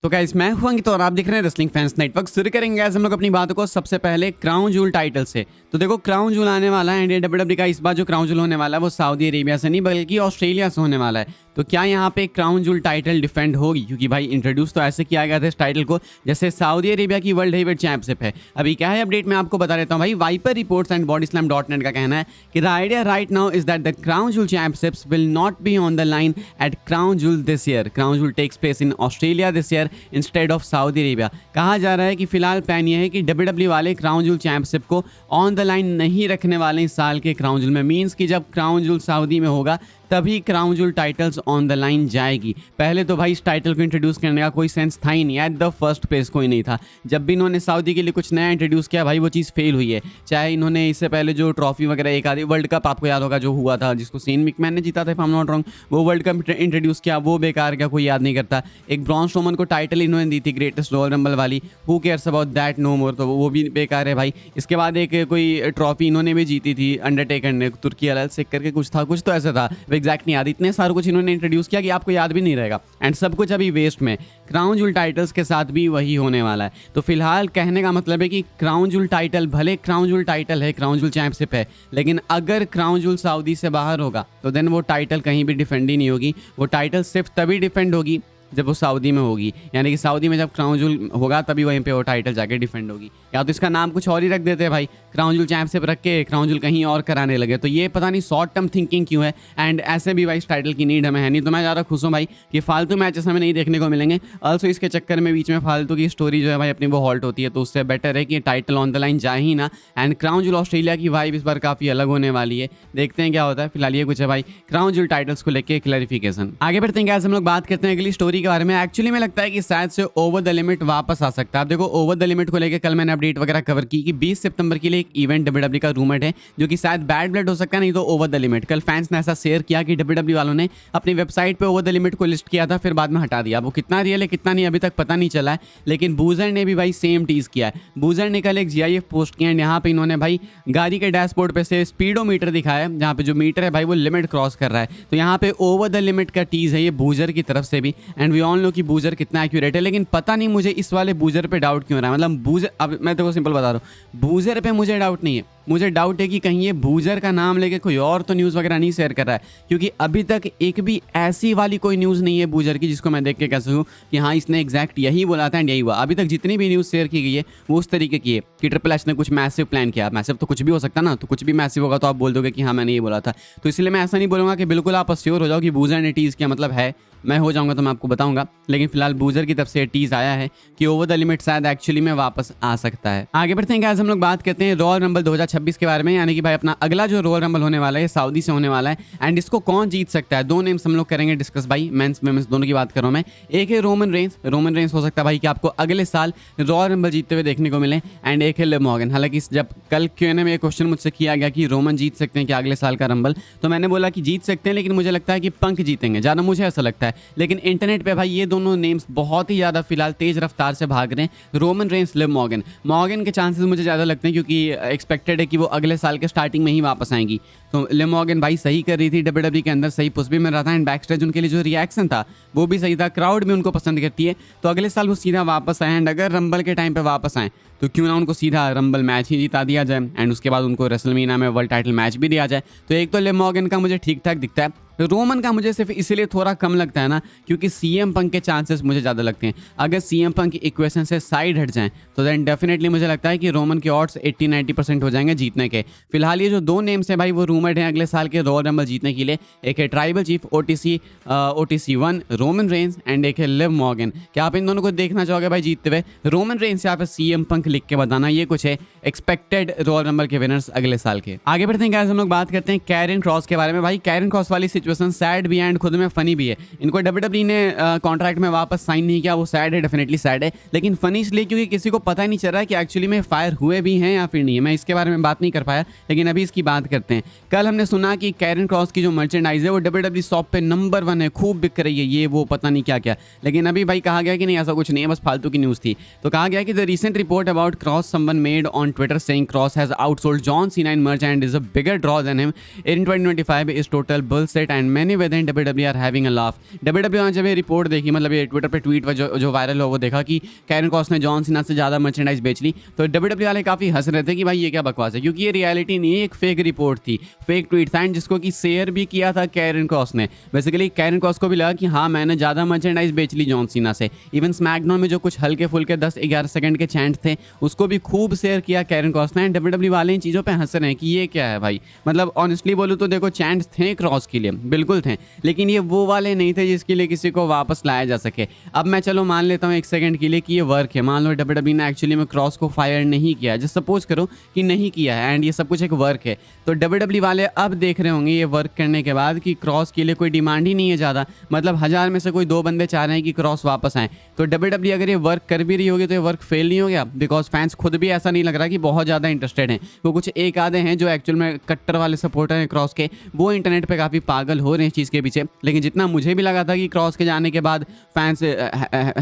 तो गाइस मैं हूं अंकित और आप देख रहे हैं रेसलिंग फैंस नेटवर्क। शुरू करेंगे गाइस हम लोग अपनी बातों को सबसे पहले क्राउन जूल टाइटल से। तो देखो क्राउन जूल आने वाला है इंडियन डब्ल्यूडब्ल्यूई का। इस बार जो क्राउन जूल होने वाला है वो सऊदी अरेबिया से नहीं बल्कि ऑस्ट्रेलिया से होने वाला है। तो क्या यहाँ पे क्राउन जूल टाइटल डिफेंड होगी? क्योंकि भाई इंट्रोड्यूस तो ऐसे किया गया था इस टाइटल को जैसे सऊदी अरेबिया की वर्ल्ड हेवीवेट चैंपियनशिप है। अभी क्या है अपडेट मैं आपको बता देता हूँ भाई। वाइपर रिपोर्ट्स एंड bodyslam.net का कहना है कि the idea right now is that the Crown Jewel championships will not be on the line at Crown Jewel this year. Crown Jewel takes place in Australia this year instead of Saudi Arabia. कहा जा रहा है कि फिलहाल plan यह है कि WWE वाले क्राउन जूल चैंपियनशिप को ऑन द लाइन नहीं रखने वाले इस साल के क्राउन जूल में। मींस कि जब क्राउन जूल सऊदी में होगा तभी crown joule titles on the line जाएगी। पहले तो भाई इस टाइटल को इंट्रोड्यूस करने का कोई सेंस था ही नहीं। एट द फर्स्ट प्लेस कोई नहीं था। जब भी इन्होंने सऊदी के लिए कुछ नया इंट्रोड्यूस किया भाई वो चीज़ फेल हुई है। चाहे इन्होंने इससे पहले जो ट्रॉफी वगैरह एक आधी वर्ल्ड कप आपको याद होगा जो हुआ था जिसको सेन मैकमैन ने जीता था, if I am not wrong, वो वर्ल्ड कप इंट्रोड्यूस किया वो बेकार का कोई याद नहीं करता। एक ब्रॉन स्ट्रोमन को टाइटल इन्होंने दी थी ग्रेटेस्ट रॉयल रंबल वाली, who cares about that no more, तो वो भी बेकार है भाई। इसके बाद एक कोई ट्रॉफी इन्होंने भी जीती थी अंडरटेकर ने, तुर्की अल सिक करके कुछ था, कुछ तो ऐसा था, एग्जैक्ट नहीं याद। इतने सारा कुछ इन्होंने इंट्रोड्यूस किया कि आपको याद भी नहीं रहेगा एंड सब कुछ अभी वेस्ट में। क्राउन जूल टाइटल्स के साथ भी वही होने वाला है। तो फिलहाल कहने का मतलब है कि क्राउन जूल टाइटल भले क्राउन जूल टाइटल है, क्राउन जूल चैंपियनशिप है, लेकिन अगर क्राउन जूल सऊदी से बाहर होगा तो देन वो टाइटल कहीं भी डिफेंड ही नहीं होगी। वो टाइटल सिर्फ तभी डिफेंड होगी जब वो सऊदी में होगी, यानी कि सऊदी में जब क्राउन जूल होगा तभी वहीं पे वो टाइटल जाके डिफेंड होगी। या तो इसका नाम कुछ और ही रख देते हैं भाई, क्राउन जूल चैंपियनशिप रख के क्राउन जूल कहीं और कराने लगे। तो ये पता नहीं शॉर्ट टर्म थिंकिंग क्यों है। एंड ऐसे भी भाई इस टाइटल की नीड हमें है नहीं। तो मैं ज़्यादा खुश हूँ भाई कि फालतू मैचेस हमें नहीं देखने को मिलेंगे। ऑल्सो इसके चक्कर में बीच में फालतू की स्टोरी जो है भाई अपनी वो हॉल्ट होती है। तो उससे बेटर है कि टाइटल ऑन द लाइन जाए ही ना। एंड क्राउन जूल ऑस्ट्रेलिया की वाइब इस बार काफ़ी अलग होने वाली है, देखते हैं क्या होता है। फिलहाल ये कुछ है भाई क्राउन जूल टाइटल्स को लेकर क्लैरिफिकेशन। आगे बढ़ते हैं हम लोग बात करते हैं अगली स्टोरी के बारे में। एक्चुअली लगता है कि शायद से ओवर द लिमिट वापस आ सकता है। आप देखो ओवर द लिमिट को लेकर कल मैंने अपडेट वगैरह कवर की कि 20 सितंबर के लिए एक इवेंट डब्ल्यूडब्ल्यूई का रूमर है जो कि शायद बैड ब्लड हो सकता है, नहीं तो ओवर द लिमिट। कल फैंस ने ऐसा शेयर किया कि डब्ल्यूडब्ल्यूई वालों ने अपनी वेबसाइट पे ओवर द लिमिट को लिस्ट किया था, फिर बाद में हटा दिया। वो कितना रियल है कितना नहीं अभी तक पता नहीं चला है, लेकिन बूजर ने भी भाई सेम टीज किया है। बूजर ने कल एक जीआईएफ पोस्ट किया एंड यहाँ पे इन्होंने भाई गाड़ी के डैशबोर्ड पे से स्पीडोमीटर दिखाया है, जहाँ पे जो मीटर है भाई वो लिमिट क्रॉस कर रहा है। तो यहाँ पे ओवर द लिमिट का टीज है ये बूजर की तरफ से भी। एंड वी ऑल नो कि बूजर कितना एक्यूरेट है, लेकिन पता नहीं मुझे इस वाले बूजर पे डाउट क्यों रहा है। मतलब बूजर, अब मैं तो सिंपल बता रहा हूँ, बूजर पे मुझे डाउट नहीं है। मुझे डाउट है कि कहीं ये बूजर का नाम लेके कोई और तो न्यूज़ वगैरह नहीं शेयर कर रहा है, क्योंकि अभी तक एक भी ऐसी वाली कोई न्यूज़ नहीं है बूजर की जिसको मैं देख के कह सकूँ कि हाँ इसने एग्जैक्ट यही बोला था एंड यही हुआ। अभी तक जितनी भी न्यूज़ शेयर की गई है वो उस तरीके की है कि ट्रिपल एच ने कुछ मैसिव प्लान किया। मैसिव तो कुछ भी हो सकता ना, तो कुछ भी मैसिव होगा तो आप बोल दोगे कि हाँ मैंने ये बोला था। तो इसलिए मैं ऐसा नहीं बोलूँगा कि बिल्कुल आप श्योर हो जाओ कि बूजर ने टीज़ किया, मतलब है मैं हो जाऊंगा तो मैं आपको बताऊंगा। लेकिन फिलहाल बूजर की तरफ से टीज आया है कि ओवर द लिमिट शायद एक्चुअली में वापस आ सकता है। आगे बढ़ते हैं आज हम लोग बात करते हैं रॉयल रंबल 2026 के बारे में, यानी कि भाई अपना अगला जो रॉयल रंबल होने वाला है सऊदी से होने वाला है। एंड इसको कौन जीत सकता है, दो नेम्स हम लोग करेंगे डिस्कस भाई, मेंस वुमेन्स दोनों की बात कर रहा हूं मैं। एक है रोमन रेंस। रोमन रेंस हो सकता है भाई कि आपको अगले साल रॉयल रंबल जीतते हुए देखने को मिले। एंड एक है लिव मॉर्गन। हालांकि जब कल Q&A में क्वेश्चन मुझसे किया गया कि रोमन जीत सकते हैं कि अगले साल का रंबल, तो मैंने बोला कि जीत सकते हैं, लेकिन मुझे लगता है कि पंक जीतेंगे, ज़्यादा मुझे ऐसा लगता है। लेकिन इंटरनेट पे भाई ये दोनों नेम्स बहुत ही ज़्यादा फिलहाल तेज रफ्तार से भाग रहे हैं, Roman Reigns, Liv Morgan. Morgan के चांसेस मुझे ज़्यादा लगते हैं क्योंकि एक्सपेक्टेड है कि वो अगले साल के स्टार्टिंग में ही वापस आएंगी। तो लिव मॉर्गन भाई सही कर रही थी डब्ल्यूडब्ल्यूई के अंदर, सही पुश भी मिल रहा था एंड बैक स्टेज उनके लिए जो रिएक्शन था वो भी सही था, क्राउड भी उनको पसंद करती है। तो अगले साल वो सीधा वापस आए एंड अगर रंबल के टाइम पे वापस आए तो क्यों ना उनको सीधा रंबल मैच ही जिता दिया जाए एंड उसके बाद उनको रेसलमेनिया में वर्ल्ड टाइटल मैच भी दिया जाए। तो एक तो लिव मॉर्गन का मुझे ठीक ठाक दिखता है, रोमन का मुझे सिर्फ इसलिए थोड़ा कम लगता है ना क्योंकि सीएम पंक के चांसेस मुझे ज़्यादा लगते हैं। अगर सीएम पंक की इक्वेशन से साइड हट जाएं तो देन डेफिनेटली मुझे लगता है कि रोमन के ऑड्स 80-90% हो जाएंगे जीतने के। फिलहाल ये जो दो नेम्स हैं भाई वो रूमर्ड हैं अगले साल के रॉयल रंबल जीतने के लिए। एक है tribal chief OTC 1 Roman Reigns and एक है लिव मॉर्गन। क्या आप इन दोनों को देखना चाहोगे भाई जीतते हुए? रोमन रेंस या फिर सीएम पंक लिख के बताना। ये कुछ है एक्सपेक्टेड रॉयल रंबल के विनर्स अगले साल के। आगे बढ़ते हैं हम लोग बात करते हैं कैरन क्रॉस के बारे में। भाई कैरन क्रॉस वाली सिचुएशन सैड भी है एंड खुद में फनी भी है। इनको डब्ल्यूडब्ल्यूई ने कॉन्ट्रैक्ट में वापस साइन नहीं किया, वो सैड है, डेफिनेटली सैड है, लेकिन फनी इसलिए क्योंकि किसी को पता ही नहीं चल रहा है कि एक्चुअली में फायर हुए भी हैं या फिर नहीं है। मैं इसके बारे में बात नहीं कर पाया, लेकिन अभी इसकी बात करते हैं। कल हमने सुना कि कैरन क्रॉस की जो मर्चेंडाइज है वो डब्ल्यूडब्ल्यूई शॉप पे नंबर 1 है, खूब बिक रही है, ये वो पता नहीं क्या क्या। लेकिन अभी भाई कहा गया कि नहीं ऐसा कुछ नहीं है, बस फालतू की न्यूज़ थी। तो कहा गया कि the recent report about Kross someone made on Twitter saying Kross has outsold John Cena in merch and is a bigger draw than him in 2025 is total bullshit and many within WWE are having a laugh. WWE ने जब ये report देखी, मतलब ये Twitter पे tweet जो viral हो, वो देखा कि कैरन क्रॉस ने जॉन सीना से ज़्यादा मर्चेंडाइज बेच ली, तो डब्ल्यूडब्ल्यू वाले काफ़ी हंस रहे थे कि भाई ये क्या बकवास है, क्योंकि ये रियलिटी नहीं है, एक फेक रिपोर्ट थी, फेक ट्वीट था, एंड जिसको कि शेयर भी किया था कैरन क्रॉस ने। बेसिकली कैरन क्रॉस को भी लगा कि हाँ मैंने ज़्यादा मर्चेंडाइज बेच ली जॉन सीना से। इवन स्मैकडाउन में जो कुछ हल्के फुल्के 10-11 सेकंड के चैंट थे उसको भी खूब शेयर किया कैरन क्रॉस ने। डब्ल्यूडब्ल्यू वाले इन चीज़ों पे हंस रहे हैं कि ये क्या है भाई। मतलब ऑनेस्टली बोलूँ तो देखो, चैंट्स थे क्रॉस के लिए, बिल्कुल थे, लेकिन ये वो वाले नहीं थे जिसके लिए किसी को वापस लाया जा सके। अब मैं चलो मान लेता हूँ एक सेकंड के लिए कि ये वर्क है, मान लो डब्ल्यूडब्ल्यू ने एक्चुअली में क्रॉस को फायर नहीं किया, जस्ट सपोज करो कि नहीं किया है एंड ये सब कुछ एक वर्क है, तो डब्ल्यूडब्ल्यू वाले अब देख रहे होंगे ये वर्क करने के बाद कि क्रॉस के लिए कोई डिमांड ही नहीं है ज़्यादा, मतलब 1000 में से कोई 2 बंदे चाह रहे हैं कि क्रॉस वापस आए, तो डब्ल्यूडब्ल्यू अगर ये वर्क कर भी रही होगी तो ये वर्क फेल नहीं हो गया, बिकॉज फैंस खुद भी ऐसा नहीं लग रहा कि बहुत ज़्यादा इंटरेस्टेड हैं। वो कुछ एक आधे हैं जो एक्चुअल में कट्टर वाले सपोर्टर हैं क्रॉस के, वो इंटरनेट पे काफ़ी पागल हो रहे हैं इस चीज़ के पीछे, लेकिन जितना मुझे भी लगा था कि क्रॉस के जाने के बाद फैंस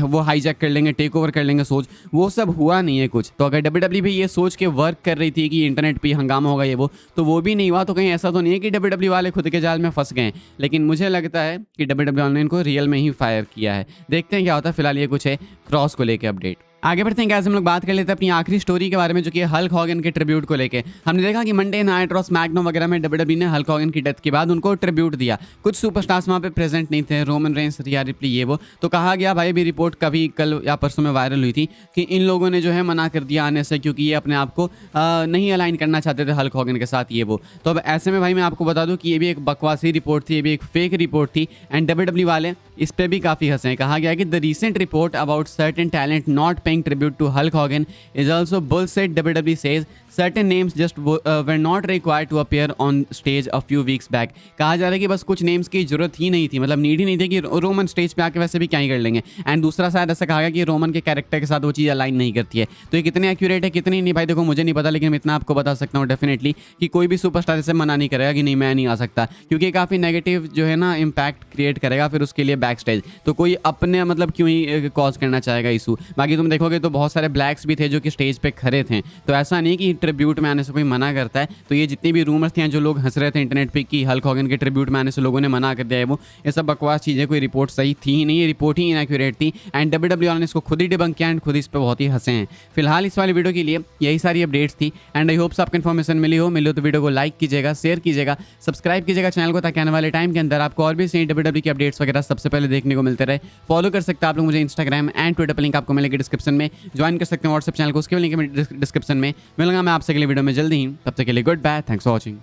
वो हाईजैक कर लेंगे, टेक ओवर कर लेंगे सोच, वो सब हुआ नहीं है कुछ। तो अगर डब्ल्यूडब्ल्यू भी ये सोच के वर्क कर रही थी कि इंटरनेट पे हंगामा होगा ये तो वो भी नहीं हुआ, तो कहीं ऐसा तो नहीं है कि डब्ल्यूडब्ल्यू वाले खुद के जाल में फंस गए। लेकिन मुझे लगता है कि डब्ल्यूडब्ल्यू ने इनको रियल में ही फायर किया है। देखते हैं क्या होता है। फिलहाल ये कुछ है क्रॉस को लेके अपडेट। आगे बढ़ते हैं, कैसे हम लोग बात कर लेते हैं अपनी आखिरी स्टोरी के बारे में, जो कि हल्क हॉगन के ट्रिब्यूट को लेके। हमने देखा कि मंडे नाइट रॉ, स्मैकडाउन वगैरह में डब्ल्यूडब्ल्यू ने हल्क हॉगन की डेथ के बाद उनको ट्रिब्यूट दिया। कुछ सुपरस्टार्स वहाँ पे प्रेजेंट नहीं थे, रोमन रेंस, रिया रिप्ली, ये वो, तो कहा गया भाई भी रिपोर्ट कभी कल या परसों में वायरल हुई थी कि इन लोगों ने जो है मना कर दिया आने से, क्योंकि ये अपने आप को नहीं अलाइन करना चाहते थे हल्क हॉगन के साथ, ये वो। तो अब ऐसे में भाई मैं आपको बता दूं कि ये भी एक बकवासी रिपोर्ट थी, ये भी एक फेक रिपोर्ट थी, एंड डब्ल्यूडब्ल्यू वाले इस पर भी काफ़ी हंसे हैं। कहा गया कि the recent report about certain talent not paying tribute to Hulk Hogan is also bullshit. WWE says certain names just were not required to appear on stage a few weeks back. कहा जा रहा है कि बस कुछ names की जरूरत ही नहीं थी, मतलब नीड ही नहीं थी कि रोमन स्टेज पे आके वैसे भी क्या ही कर लेंगे। एंड दूसरा शायद ऐसा कहा गया कि रोमन के कैरेक्टर के साथ वो चीज़ अलाइन नहीं करती है। तो ये कितने एक्यूरेट है कितनी नहीं भाई देखो मुझे नहीं पता, लेकिन मैं इतना आपको बता सकता हूँ डेफिनेटली कि कोई भी सुपरस्टार इसे मना नहीं करेगा कि नहीं मैं नहीं आ सकता, क्योंकि काफ़ी नेगेटिव जो है ना इम्पैक्ट क्रिएट करेगा फिर उसके लिए बैक स्टेज। तो कोई अपने मतलब क्यों ही कॉज करना चाहेगा इशू। बाकी तुम देखोगे तो बहुत सारे ब्लैक्स भी थे जो कि स्टेज पे खड़े थे, तो ऐसा नहीं कि ट्रिब्यूट में आने से कोई मना करता है। तो ये जितनी भी रूमर्स थी जो लोग हंस रहे थे इंटरनेट पे कि हल्क हॉगन के ट्रिब्यूट में आने से लोगों ने मना कर दिया है, वो ये सब बकवास चीज़ें, कोई रिपोर्ट सही थी ही नहीं, ये रिपोर्ट ही इनएक्यूरेट थी। एंड डब्ल्यूडब्ल्यू ने इसको खुद ही डिबंक किया एंड खुद इस पर बहुत ही हंसे हैं। फिलहाल इस वाली वीडियो के लिए यही सारी अपडेट्स थी एंड आई होप्स आपको इन्फॉर्मेशन मिली हो तो वीडियो को लाइक कीजिएगा, शेयर कीजिएगा, सब्सक्राइब कीजिएगा चैनल को, ताकि आने वाले टाइम के अंदर आपको और भी सही डब्ल्यूडब्ल्यू की अपडेट्स वगैरह सबसे पहले देखने को मिलते रहे। फॉलो कर सकते हैं आप लोग मुझे इंस्टाग्राम एंड ट्विटर पर, लिंक आपको मिलेगी डिस्क्रिप्शन में। ज्वाइन कर सकते हैं व्हाट्सएप चैनल को, उसके भी लिंक डिस्क्रिप्शन में। मिलूंगा मैं आपसे अगले वीडियो में जल्दी ही, तब तक के लिए goodbye, thanks for watching.